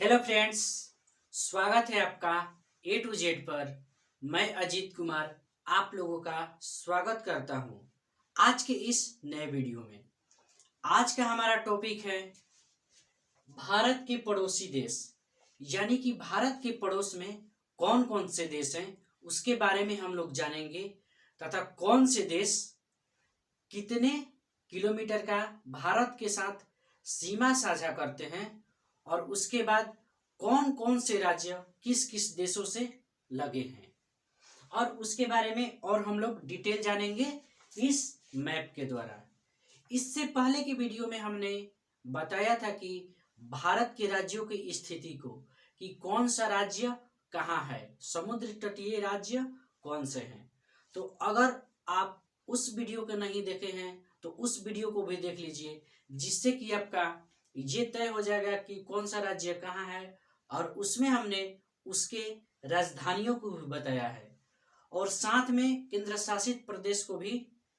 Hello friends, स्वागत है आपका ए टू जेड पर। मैं अजीत कुमार आप लोगों का स्वागत करता हूं आज के इस नए वीडियो में। आज का हमारा टॉपिक है भारत के पड़ोसी देश, यानी कि भारत के पड़ोस में कौन कौन से देश हैं उसके बारे में हम लोग जानेंगे, तथा कौन से देश कितने किलोमीटर का भारत के साथ सीमा साझा करते हैं, और उसके बाद कौन कौन से राज्य किस किस देशों से लगे हैं, और उसके बारे में और हम लोग डिटेल जानेंगे इस मैप के द्वारा। इससे पहले की वीडियो में हमने बताया था कि भारत के राज्यों की स्थिति को, कि कौन सा राज्य कहाँ है, समुद्र तटीय राज्य कौन से हैं। तो अगर आप उस वीडियो को नहीं देखे हैं तो उस वीडियो को भी देख लीजिए, जिससे कि आपका ये तय हो जाएगा कि कौन सा राज्य कहाँ है, और उसमें हमने उसके राजधानियों को भी बताया है, और साथ में केंद्र शासित प्रदेश को भी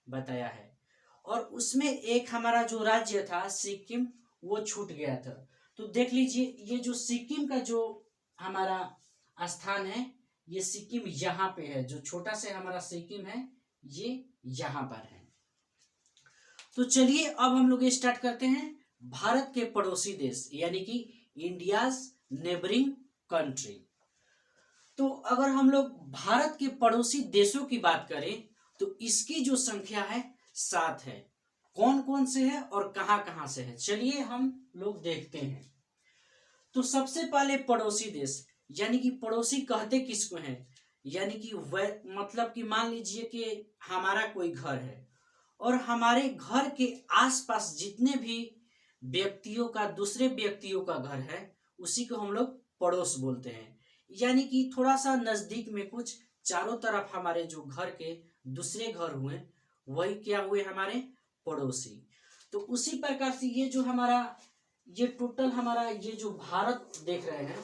बताया है। और उसमें एक हमारा जो राज्य था सिक्किम, वो छूट गया था। तो देख लीजिए, ये जो सिक्किम का जो हमारा स्थान है, ये सिक्किम यहाँ पे है, जो छोटा से हमारा सिक्किम है ये यहाँ पर है। तो चलिए अब हम लोग स्टार्ट करते हैं भारत के पड़ोसी देश, यानी कि इंडियाज नेबरिंग कंट्री। तो अगर हम लोग भारत के पड़ोसी देशों की बात करें तो इसकी जो संख्या है 7 है। कौन कौन से है और कहां कहां से है, चलिए हम लोग देखते हैं। तो सबसे पहले पड़ोसी देश, यानी कि पड़ोसी कहते किसको हैं, यानी कि वह मतलब कि मान लीजिए कि हमारा कोई घर है और हमारे घर के आसपास जितने भी व्यक्तियों का, दूसरे व्यक्तियों का घर है, उसी को हम लोग पड़ोस बोलते हैं। यानी कि थोड़ा सा नजदीक में कुछ चारों तरफ हमारे जो घर के दूसरे घर हुए, वही क्या हुए, हमारे पड़ोसी। तो उसी प्रकार से ये जो हमारा ये टोटल हमारा ये जो भारत देख रहे हैं,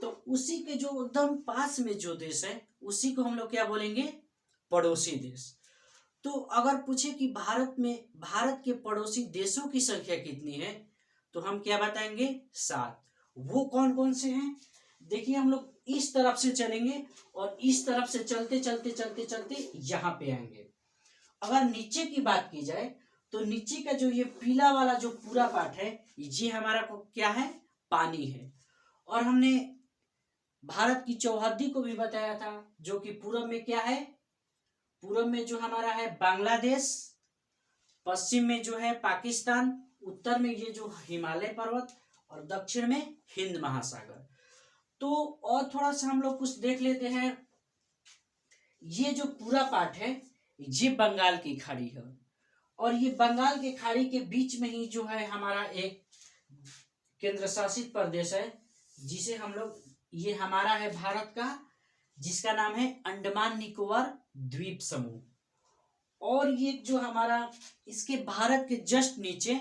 तो उसी के जो एकदम पास में जो देश है उसी को हम लोग क्या बोलेंगे, पड़ोसी देश। तो अगर पूछे कि भारत के पड़ोसी देशों की संख्या कितनी है, तो हम क्या बताएंगे, 7। वो कौन कौन से हैं, देखिए हम लोग इस तरफ से चलेंगे और इस तरफ से चलते चलते चलते चलते यहाँ पे आएंगे। अगर नीचे की बात की जाए तो नीचे का जो ये पीला वाला जो पूरा पार्ट है, ये हमारा को क्या है, पानी है। और हमने भारत की चौहद्दी को भी बताया था, जो कि पूरब में क्या है, पूरब में जो हमारा है बांग्लादेश, पश्चिम में जो है पाकिस्तान, उत्तर में ये जो हिमालय पर्वत, और दक्षिण में हिंद महासागर। तो और थोड़ा सा हम लोग कुछ देख लेते हैं। ये जो पूरा पार्ट है ये बंगाल की खाड़ी है, और ये बंगाल के खाड़ी के बीच में ही जो है हमारा एक केंद्र शासित प्रदेश है, जिसे हम लोग, ये हमारा है भारत का, जिसका नाम है अंडमान निकोबार द्वीप समूह। और ये जो हमारा इसके भारत के जस्ट नीचे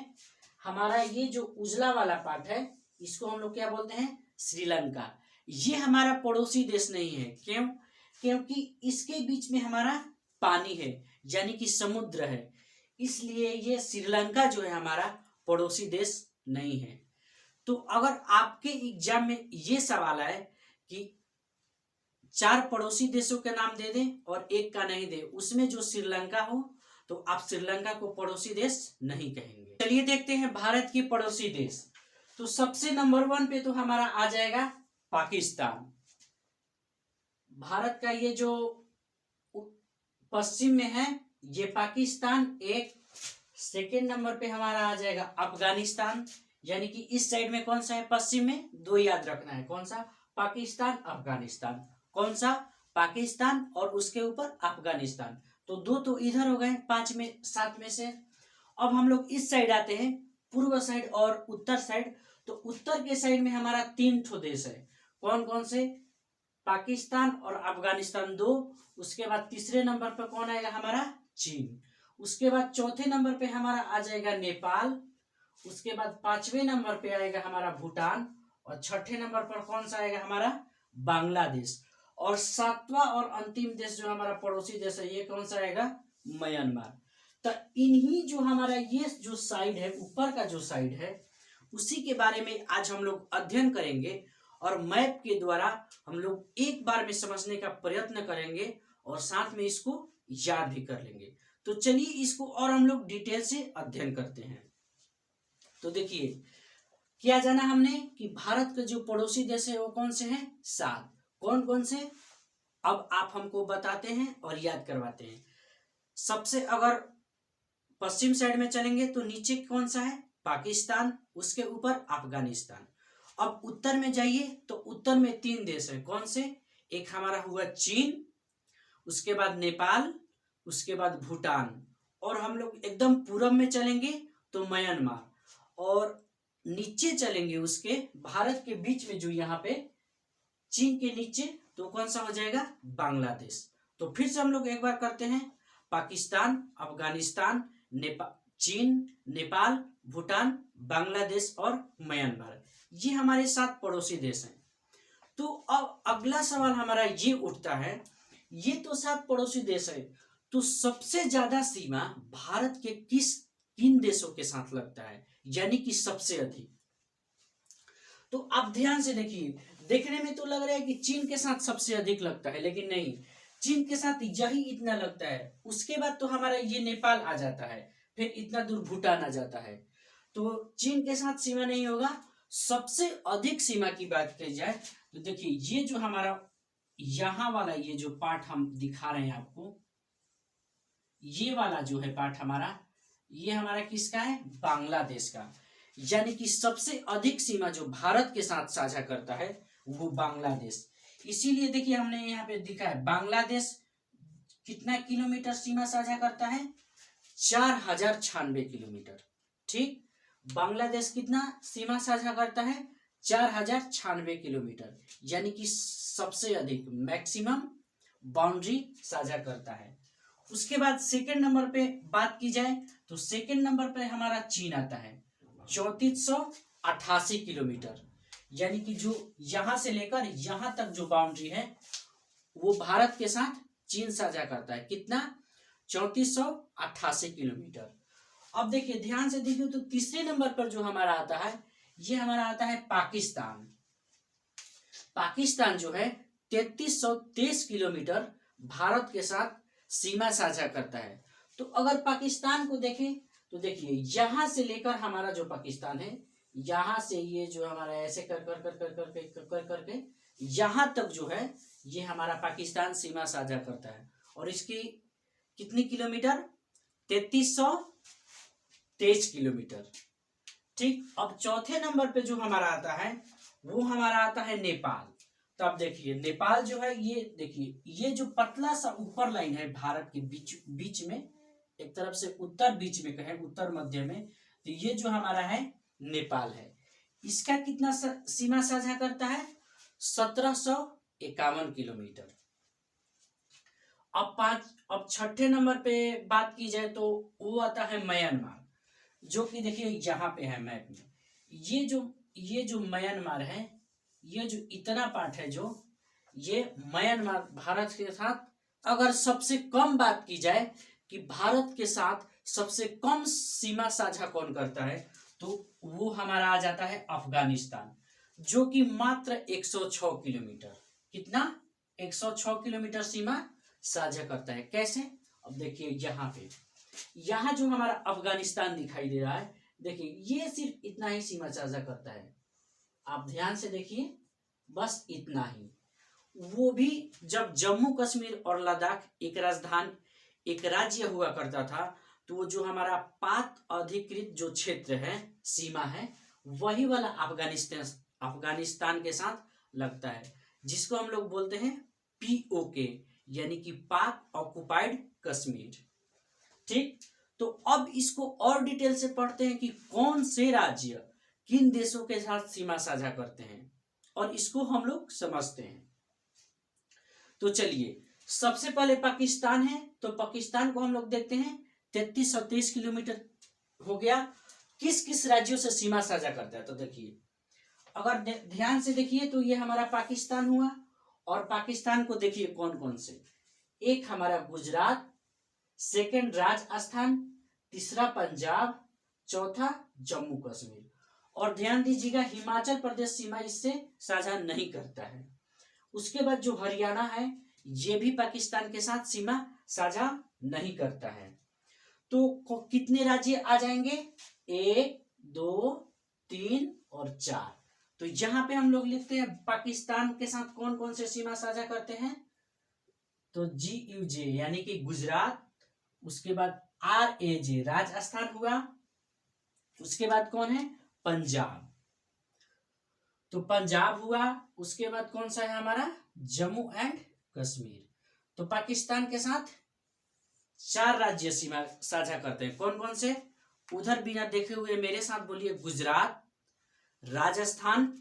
हमारा ये जो उजला वाला पार्ट है, इसको हम लोग क्या बोलते हैं, श्रीलंका। ये हमारा पड़ोसी देश नहीं है, क्यों, क्योंकि इसके बीच में हमारा पानी है, यानी कि समुद्र है, इसलिए ये श्रीलंका जो है हमारा पड़ोसी देश नहीं है। तो अगर आपके एग्जाम में ये सवाल आए कि 4 पड़ोसी देशों के नाम दे दें और एक का नहीं दे, उसमें जो श्रीलंका हो, तो आप श्रीलंका को पड़ोसी देश नहीं कहेंगे। चलिए देखते हैं भारत के पड़ोसी देश। तो सबसे नंबर 1 पे तो हमारा आ जाएगा पाकिस्तान। भारत का ये जो पश्चिम में है ये पाकिस्तान एक। सेकेंड नंबर पे हमारा आ जाएगा अफगानिस्तान, यानी कि इस साइड में कौन सा है, पश्चिम में 2 याद रखना है, कौन सा, पाकिस्तान अफगानिस्तान, कौन सा, पाकिस्तान और उसके ऊपर अफगानिस्तान। तो 2 तो इधर हो गए 5 में 7 में से। अब हम लोग इस साइड आते हैं, पूर्व साइड और उत्तर साइड। तो उत्तर के साइड में हमारा 3 ठो देश है, कौन कौन से, पाकिस्तान और अफगानिस्तान 2। उसके बाद तीसरे नंबर पर कौन आएगा, हमारा चीन। उसके बाद चौथे नंबर पे हमारा आ जाएगा नेपाल। उसके बाद 5वें नंबर पे आएगा हमारा भूटान, और 6ठे नंबर पर कौन सा आएगा, हमारा बांग्लादेश। और 7वां और अंतिम देश जो हमारा पड़ोसी देश है, ये कौन सा आएगा, म्यांमार। तो इन्हीं जो हमारा ये जो साइड है, ऊपर का जो साइड है, उसी के बारे में आज हम लोग अध्ययन करेंगे। और मैप के द्वारा हम लोग एक बार में समझने का प्रयत्न करेंगे और साथ में इसको याद भी कर लेंगे। तो चलिए इसको और हम लोग डिटेल से अध्ययन करते हैं। तो देखिए क्या जाना हमने कि भारत के जो पड़ोसी देश है वो कौन से हैं? 7। कौन कौन से? अब आप हमको बताते हैं और याद करवाते हैं। सबसे अगर पश्चिम साइड में चलेंगे तो नीचे कौन सा है? पाकिस्तान, उसके ऊपर अफगानिस्तान। अब उत्तर में जाइए तो उत्तर में 3 देश हैं। कौन से? एक हमारा हुआ चीन, उसके बाद नेपाल, उसके बाद भूटान, और हम लोग एकदम पूरब में चलेंगे तो म्यांमार, और नीचे चलेंगे उसके भारत के बीच में जो यहाँ पे चीन के नीचे तो कौन सा हो जाएगा? बांग्लादेश। तो फिर से हम लोग एक बार करते हैं। पाकिस्तान, अफगानिस्तान, चीन, नेपाल, भूटान, बांग्लादेश और म्यांमार, ये हमारे 7 पड़ोसी देश हैं। तो अब अगला सवाल हमारा ये उठता है, ये तो 7 पड़ोसी देश है, तो सबसे ज्यादा सीमा भारत के किन देशों के साथ लगता है, यानी कि सबसे अधिक? तो आप ध्यान से देखिए, देखने में तो लग रहा है कि चीन के साथ सबसे अधिक लगता है, लेकिन नहीं, चीन के साथ यही इतना लगता है। उसके बाद तो हमारा ये नेपाल आ जाता है, फिर इतना दूर भूटान आ जाता है, तो चीन के साथ सीमा नहीं होगा। सबसे अधिक सीमा की बात की जाए तो देखिए ये जो हमारा यहां वाला ये जो पार्ट हम दिखा रहे हैं आपको, ये वाला जो है पार्ट हमारा, ये हमारा किसका है? बांग्लादेश का। यानी कि सबसे अधिक सीमा जो भारत के साथ साझा करता है वो बांग्लादेश। इसीलिए देखिए हमने यहाँ पे दिखा है बांग्लादेश कितना किलोमीटर सीमा साझा करता है? 4096 किलोमीटर। ठीक, बांग्लादेश कितना सीमा साझा करता है? 4096 किलोमीटर, यानी कि सबसे अधिक मैक्सिमम बाउंड्री साझा करता है। उसके बाद सेकंड नंबर पे बात की जाए तो सेकंड नंबर पे हमारा चीन आता है, 3488 किलोमीटर, यानी कि जो यहां से लेकर यहां तक जो बाउंड्री है वो भारत के साथ चीन साझा करता है। कितना? 3488 किलोमीटर। अब देखिए ध्यान से देखिए तो तीसरे नंबर पर जो हमारा आता है ये हमारा आता है पाकिस्तान। पाकिस्तान जो है 3323 किलोमीटर भारत के साथ सीमा साझा करता है। तो अगर पाकिस्तान को देखें तो देखिए यहां से लेकर हमारा जो पाकिस्तान है, यहां से ये जो हमारा ऐसे कर कर कर कर कर कर कर करके यहां तक जो है ये हमारा पाकिस्तान सीमा साझा करता है। और इसकी कितनी किलोमीटर? 3323 किलोमीटर। ठीक, अब चौथे नंबर पे जो हमारा आता है वो हमारा आता है नेपाल। तो अब देखिए नेपाल जो है, ये देखिए ये जो पतला सा ऊपर लाइन है भारत के बीच में, एक तरफ से उत्तर बीच में कहें, उत्तर मध्य में, तो ये जो हमारा है नेपाल है। इसका कितना सीमा साझा करता है? 1751 किलोमीटर। अब छठे नंबर पे बात की जाए तो वो आता है म्यांमार, जो कि देखिए यहाँ पे है मैप में। ये जो म्यांमार है, ये जो इतना पार्ट है जो ये म्यांमार भारत के साथ, अगर सबसे कम बात की जाए कि भारत के साथ सबसे कम सीमा साझा कौन करता है, तो वो हमारा आ जाता है अफगानिस्तान, जो कि मात्र 106 किलोमीटर। कितना? 106 किलोमीटर सीमा साझा करता है। कैसे? अब देखिए यहाँ जो हमारा अफगानिस्तान दिखाई दे रहा है, देखिए ये सिर्फ इतना ही सीमा साझा करता है। आप ध्यान से देखिए, बस इतना ही। वो भी जब जम्मू कश्मीर और लद्दाख एक राज्य हुआ करता था, तो वो जो हमारा पाक अधिकृत जो क्षेत्र है, सीमा है, वही वाला अफगानिस्तान के साथ लगता है, जिसको हम लोग बोलते हैं POK, यानी कि पाक ऑक्युपाइड कश्मीर। ठीक, तो अब इसको और डिटेल से पढ़ते हैं कि कौन से राज्य किन देशों के साथ सीमा साझा करते हैं, और इसको हम लोग समझते हैं। तो चलिए सबसे पहले पाकिस्तान है, तो पाकिस्तान को हम लोग देखते हैं। 3323 किलोमीटर हो गया। किस किस राज्यों से सीमा साझा करता है? तो देखिए अगर ध्यान से देखिए तो ये हमारा पाकिस्तान हुआ, और पाकिस्तान को देखिए कौन कौन से, एक हमारा गुजरात, सेकंड राजस्थान, तीसरा पंजाब, चौथा जम्मू कश्मीर। और ध्यान दीजिएगा हिमाचल प्रदेश सीमा इससे साझा नहीं करता है। उसके बाद जो हरियाणा है ये भी पाकिस्तान के साथ सीमा साझा नहीं करता है। तो कितने राज्य आ जाएंगे? 1, 2, 3 और 4। तो यहां पे हम लोग लिखते हैं पाकिस्तान के साथ कौन कौन से सीमा साझा करते हैं। तो GUJ यानी कि गुजरात, उसके बाद RAJ राजस्थान हुआ, उसके बाद कौन है? पंजाब। तो पंजाब हुआ, उसके बाद कौन सा है हमारा? जम्मू एंड कश्मीर। तो पाकिस्तान के साथ 4 राज्य सीमा साझा करते हैं। कौन कौन से? उधर बिना देखे हुए मेरे साथ बोलिए, गुजरात, राजस्थान,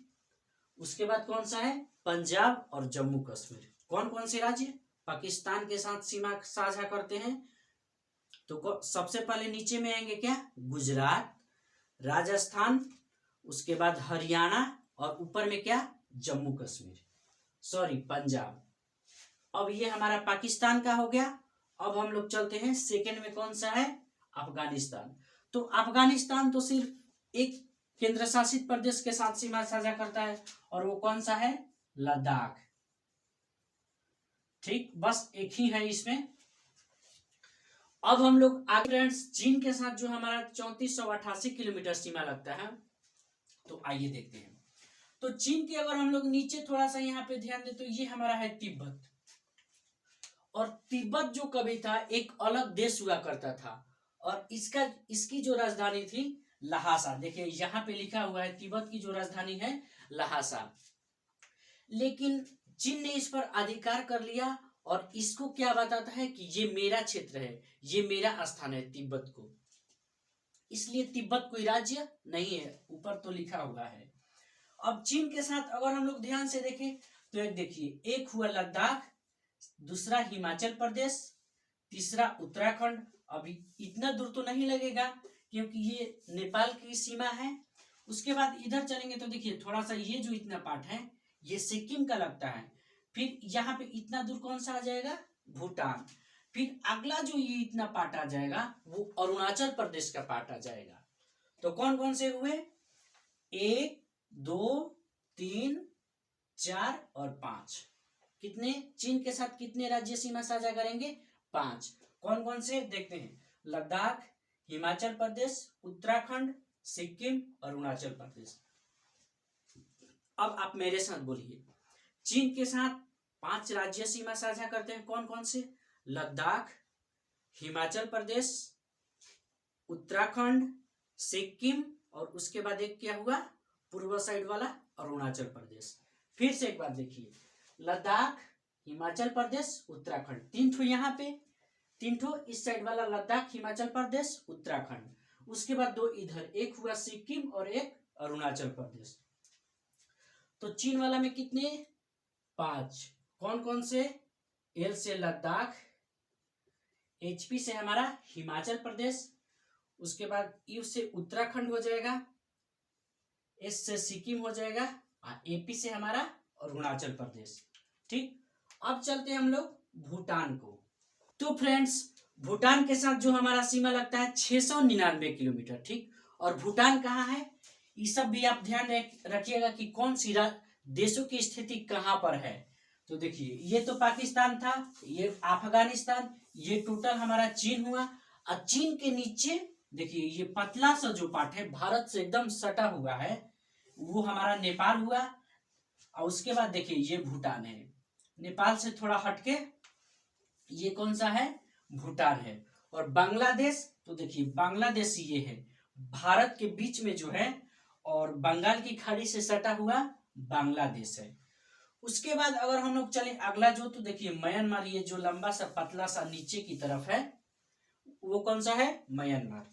उसके बाद कौन सा है? पंजाब और जम्मू कश्मीर। कौन कौन से राज्य पाकिस्तान के साथ सीमा साझा करते हैं? तो सबसे पहले नीचे में आएंगे क्या? गुजरात, राजस्थान, उसके बाद हरियाणा और ऊपर में क्या? जम्मू कश्मीर, सॉरी पंजाब। अब ये हमारा पाकिस्तान का हो गया। अब हम लोग चलते हैं सेकंड में, कौन सा है? अफगानिस्तान। तो अफगानिस्तान तो सिर्फ एक केंद्र शासित प्रदेश के साथ सीमा साझा करता है और वो कौन सा है? लद्दाख। ठीक, बस एक ही है इसमें। अब हम लोग आगे फ्रेंड्स, चीन के साथ जो हमारा 3488 किलोमीटर सीमा लगता है, तो आइए देखते हैं। तो चीन के अगर हम लोग नीचे थोड़ा सा यहाँ पे ध्यान दें तो ये हमारा है तिब्बत। और तिब्बत जो कभी था एक अलग देश हुआ करता था और इसकी जो राजधानी थी लहासा। देखिए यहाँ पे लिखा हुआ है तिब्बत की जो राजधानी है लहासा। लेकिन चीन ने इस पर अधिकार कर लिया और इसको क्या बताता है कि ये मेरा क्षेत्र है, ये मेरा स्थान है तिब्बत को। इसलिए तिब्बत कोई राज्य नहीं है, ऊपर तो लिखा हुआ है। अब चीन के साथ अगर हम लोग ध्यान से देखें तो एक देखिए, एक हुआ लद्दाख, दूसरा हिमाचल प्रदेश, तीसरा उत्तराखंड। अभी इतना दूर तो नहीं लगेगा क्योंकि ये नेपाल की सीमा है। उसके बाद इधर चलेंगे तो देखिए थोड़ा सा ये जो इतना पार्ट है ये सिक्किम का लगता है। फिर यहाँ पे इतना दूर कौन सा आ जाएगा? भूटान। फिर अगला जो ये इतना पार्ट आ जाएगा वो अरुणाचल प्रदेश का पार्ट आ जाएगा। तो कौन कौन से हुए? 1, 2, 3, 4 और 5। कितने? चीन के साथ कितने राज्य सीमा साझा करेंगे? 5। कौन कौन से देखते हैं? लद्दाख, हिमाचल प्रदेश, उत्तराखंड, सिक्किम, अरुणाचल प्रदेश। अब आप मेरे साथ बोलिए, चीन के साथ 5 राज्य सीमा साझा करते हैं। कौन कौन से? लद्दाख, हिमाचल प्रदेश, उत्तराखंड, सिक्किम और उसके बाद एक क्या हुआ? पूर्व साइड वाला अरुणाचल प्रदेश। फिर से एक बार देखिए, लद्दाख, हिमाचल प्रदेश, उत्तराखंड, 3 ठो यहाँ पे, 3 ठो इस साइड वाला लद्दाख, हिमाचल प्रदेश, उत्तराखंड। उसके बाद 2 इधर, एक हुआ सिक्किम और एक अरुणाचल प्रदेश। तो चीन वाला में कितने? 5। कौन कौन से? एल से लद्दाख, HP से हमारा हिमाचल प्रदेश, उसके बाद यू से उत्तराखंड हो जाएगा, S से सिक्किम हो जाएगा और AP से हमारा अरुणाचल प्रदेश। ठीक, अब चलते हैं हम लोग भूटान को। तो फ्रेंड्स, भूटान के साथ जो हमारा सीमा लगता है 699 किलोमीटर। ठीक, और भूटान कहाँ है ये सब भी आप ध्यान रखिएगा कि कौन सी देशों की स्थिति कहाँ पर है। तो देखिए ये तो पाकिस्तान था, ये अफगानिस्तान, ये टोटल हमारा चीन हुआ। और चीन के नीचे देखिए ये पतला सा जो पार्ट है भारत से एकदम सटा हुआ है वो हमारा नेपाल हुआ। और उसके बाद देखिए ये भूटान है, नेपाल से थोड़ा हटके ये कौन सा है? भूटान है। और बांग्लादेश, तो देखिए बांग्लादेश ये है भारत के बीच में जो है और बंगाल की खाड़ी से सटा हुआ बांग्लादेश है। उसके बाद अगर हम लोग चले अगला जो, तो देखिए म्यांमार, ये जो लंबा सा पतला सा नीचे की तरफ है वो कौन सा है? म्यांमार।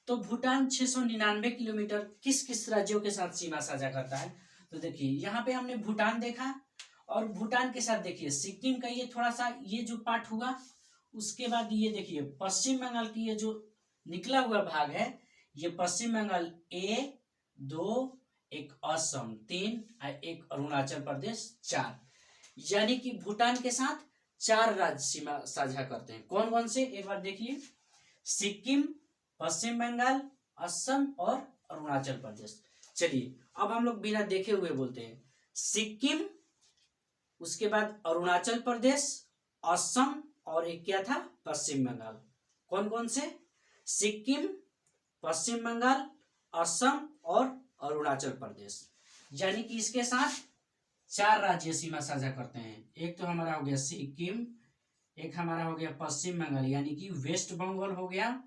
तो भूटान 699 किलोमीटर किस किस राज्यों के साथ सीमा साझा करता है? तो देखिए यहाँ पे हमने भूटान देखा और भूटान के साथ देखिए सिक्किम का ये थोड़ा सा ये जो पार्ट हुआ। उसके बाद ये देखिए पश्चिम बंगाल की ये जो निकला हुआ भाग है ये पश्चिम बंगाल 1, 2, एक असम 3 और एक अरुणाचल प्रदेश 4। यानी कि भूटान के साथ 4 राज्य सीमा साझा करते हैं। कौन कौन से? एक बार देखिए, सिक्किम, पश्चिम बंगाल, असम और अरुणाचल प्रदेश। चलिए अब हम लोग बिना देखे हुए बोलते हैं सिक्किम, उसके बाद अरुणाचल प्रदेश, असम और एक क्या था, पश्चिम बंगाल। कौन कौन से, सिक्किम, पश्चिम बंगाल, असम और अरुणाचल प्रदेश। यानी कि इसके साथ 4 राज्य सीमा साझा करते हैं। एक तो हमारा हो गया सिक्किम, एक हमारा हो गया पश्चिम बंगाल यानी कि वेस्ट बंगाल हो गया,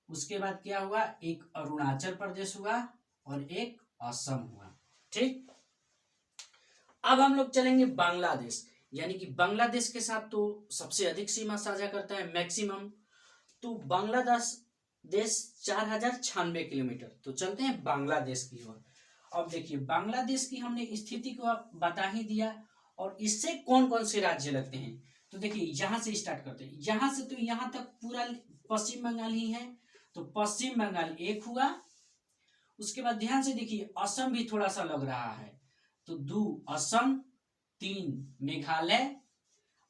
उसके बाद क्या हुआ, एक अरुणाचल प्रदेश हुआ और एक असम हुआ। ठीक, अब हम लोग चलेंगे बांग्लादेश। यानी कि बांग्लादेश के साथ तो सबसे अधिक सीमा साझा करता है, मैक्सिमम। तो बांग्लादेश 4096 किलोमीटर। तो चलते हैं बांग्लादेश की ओर। अब देखिए बांग्लादेश की हमने स्थिति को बता ही दिया, और इससे कौन कौन से राज्य लगते हैं। तो देखिए यहां से स्टार्ट करते हैं, यहां से तो यहां तक पूरा पश्चिम बंगाल ही है। तो पश्चिम बंगाल एक हुआ, उसके बाद ध्यान से देखिए असम भी थोड़ा सा लग रहा है। तो 2 असम, 3 मेघालय,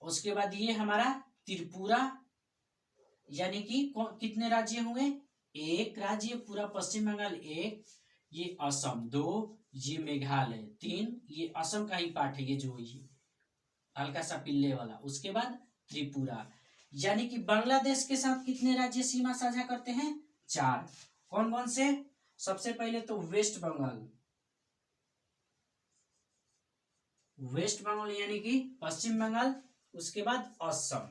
उसके बाद ये हमारा त्रिपुरा, यानी कि कितने राज्य हुए, एक राज्य पूरा पश्चिम बंगाल एक, ये असम 2, ये मेघालय 3, ये असम का ही पार्ट है, ये जो ये हल्का सा पिल्ले वाला, उसके बाद त्रिपुरा। यानी कि बांग्लादेश के साथ कितने राज्य सीमा साझा करते हैं, 4। कौन कौन से, सबसे पहले तो वेस्ट बंगाल, वेस्ट बंगाल यानी कि पश्चिम बंगाल, उसके बाद असम,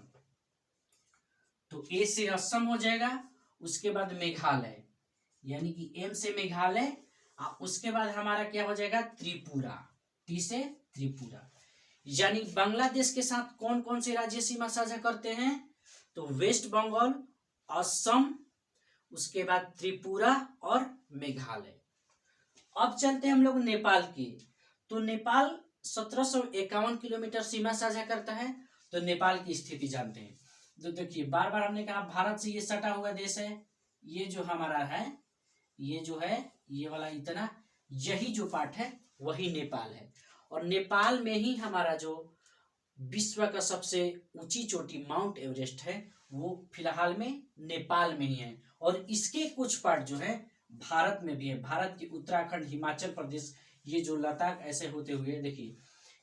तो ए से असम हो जाएगा, उसके बाद मेघालय यानी कि एम से मेघालय, उसके बाद हमारा क्या हो जाएगा, त्रिपुरा, टी से त्रिपुरा। यानी बांग्लादेश के साथ कौन कौन से राज्य सीमा साझा करते हैं, तो वेस्ट बंगाल, असम, उसके बाद त्रिपुरा और मेघालय। अब चलते हैं हम लोग नेपाल की। तो नेपाल 1751 किलोमीटर सीमा साझा करता है। तो नेपाल की स्थिति जानते हैं। तो देखिए बार बार हमने कहा भारत से ये सटा हुआ देश है, ये जो हमारा है, ये जो है ये वाला इतना, यही जो पार्ट है वही नेपाल है। और नेपाल में ही हमारा जो विश्व का सबसे ऊंची चोटी माउंट एवरेस्ट है वो फिलहाल में नेपाल में ही है। और इसके कुछ पार्ट जो है भारत में भी है, भारत की उत्तराखंड, हिमाचल प्रदेश, ये जो लद्दाख ऐसे होते हुए। देखिए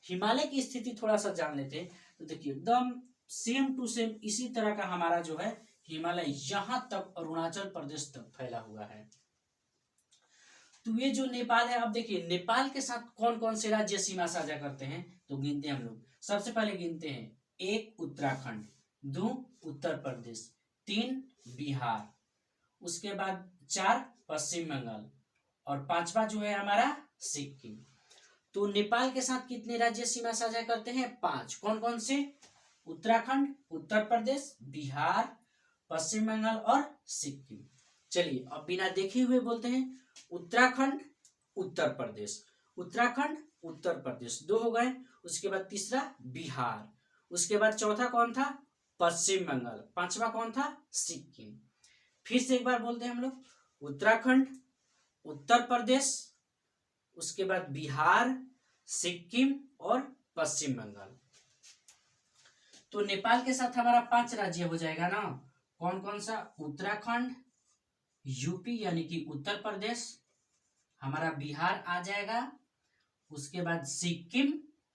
हिमालय की स्थिति थोड़ा सा जान लेते हैं। तो देखिए एकदम सेम टू सेम इसी तरह का हमारा जो है हिमालय यहां तक अरुणाचल प्रदेश तक फैला हुआ है। तो ये जो नेपाल है, अब देखिए नेपाल के साथ कौन कौन से राज्य सीमा साझा करते हैं, तो गिनते हैं हम लोग। सबसे पहले गिनते हैं 1 उत्तराखंड, 2 उत्तर प्रदेश, 3 बिहार, उसके बाद 4 पश्चिम बंगाल और 5वां जो है हमारा सिक्किम। तो नेपाल के साथ कितने राज्य सीमा साझा करते हैं, 5। कौन कौन से, उत्तराखंड, उत्तर प्रदेश, बिहार, पश्चिम बंगाल और सिक्किम। चलिए अब बिना देखे हुए बोलते हैं उत्तराखंड, उत्तर प्रदेश, उत्तराखंड, उत्तर प्रदेश 2 हो गए। उसके बाद तीसरा बिहार, उसके बाद चौथा कौन था, पश्चिम बंगाल, 5वां कौन था, सिक्किम। फिर से एक बार बोलते हैं हम लोग, उत्तराखंड, उत्तर प्रदेश, उसके बाद बिहार, सिक्किम और पश्चिम बंगाल। तो नेपाल के साथ हमारा 5 राज्य हो जाएगा ना। कौन कौन सा, उत्तराखंड, यूपी यानी कि उत्तर प्रदेश, हमारा बिहार आ जाएगा, उसके बाद सिक्किम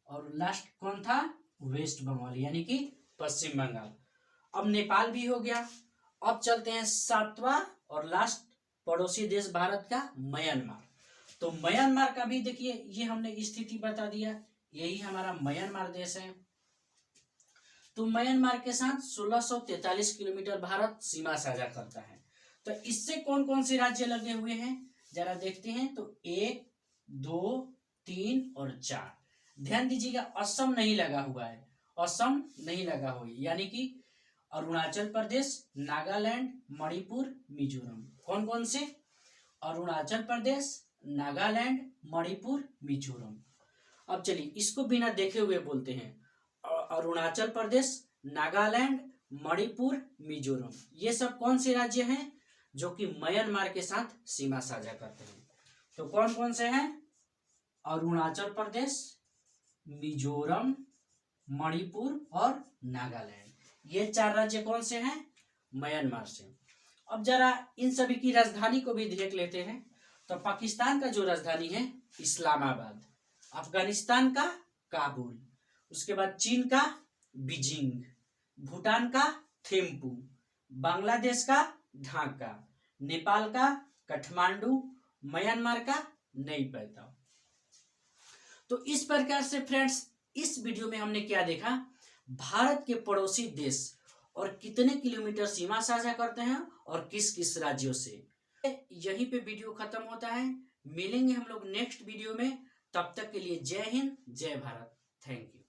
और लास्ट कौन था, वेस्ट बंगाल यानी कि पश्चिम बंगाल। अब नेपाल भी हो गया। अब चलते हैं 7वां और लास्ट पड़ोसी देश भारत का, म्यांमार। तो म्यांमार का भी देखिए ये हमने स्थिति बता दिया, यही हमारा म्यांमार देश है। तो म्यांमार के साथ 1643 किलोमीटर भारत सीमा साझा करता है। तो इससे कौन कौन से राज्य लगे हुए हैं जरा देखते हैं। तो 1, 2, 3 और 4। ध्यान दीजिएगा असम नहीं लगा हुआ है, असम नहीं लगा हुआ है, यानी कि अरुणाचल प्रदेश, नागालैंड, मणिपुर, मिजोरम। कौन कौन से, अरुणाचल प्रदेश, नागालैंड, मणिपुर, मिजोरम। अब चलिए इसको बिना देखे हुए बोलते हैं, अरुणाचल प्रदेश, नागालैंड, मणिपुर, मिजोरम। ये सब कौन से राज्य हैं जो कि म्यांमार के साथ सीमा साझा करते हैं। तो कौन कौन से हैं, अरुणाचल प्रदेश, मिजोरम, मणिपुर और नागालैंड। ये 4 राज्य कौन से हैं, म्यांमार से। अब जरा इन सभी की राजधानी को भी देख लेते हैं। तो पाकिस्तान का जो राजधानी है इस्लामाबाद, अफगानिस्तान का काबुल, उसके बाद चीन का बीजिंग, भूटान का थिम्पू, बांग्लादेश का ढाका, नेपाल का काठमांडू, म्यांमार का नई पैताव। तो इस प्रकार से फ्रेंड्स इस वीडियो में हमने क्या देखा, भारत के पड़ोसी देश और कितने किलोमीटर सीमा साझा करते हैं और किस किस राज्यों से। यहीं पे वीडियो खत्म होता है। मिलेंगे हम लोग नेक्स्ट वीडियो में, तब तक के लिए जय हिंद जय भारत। Thank you.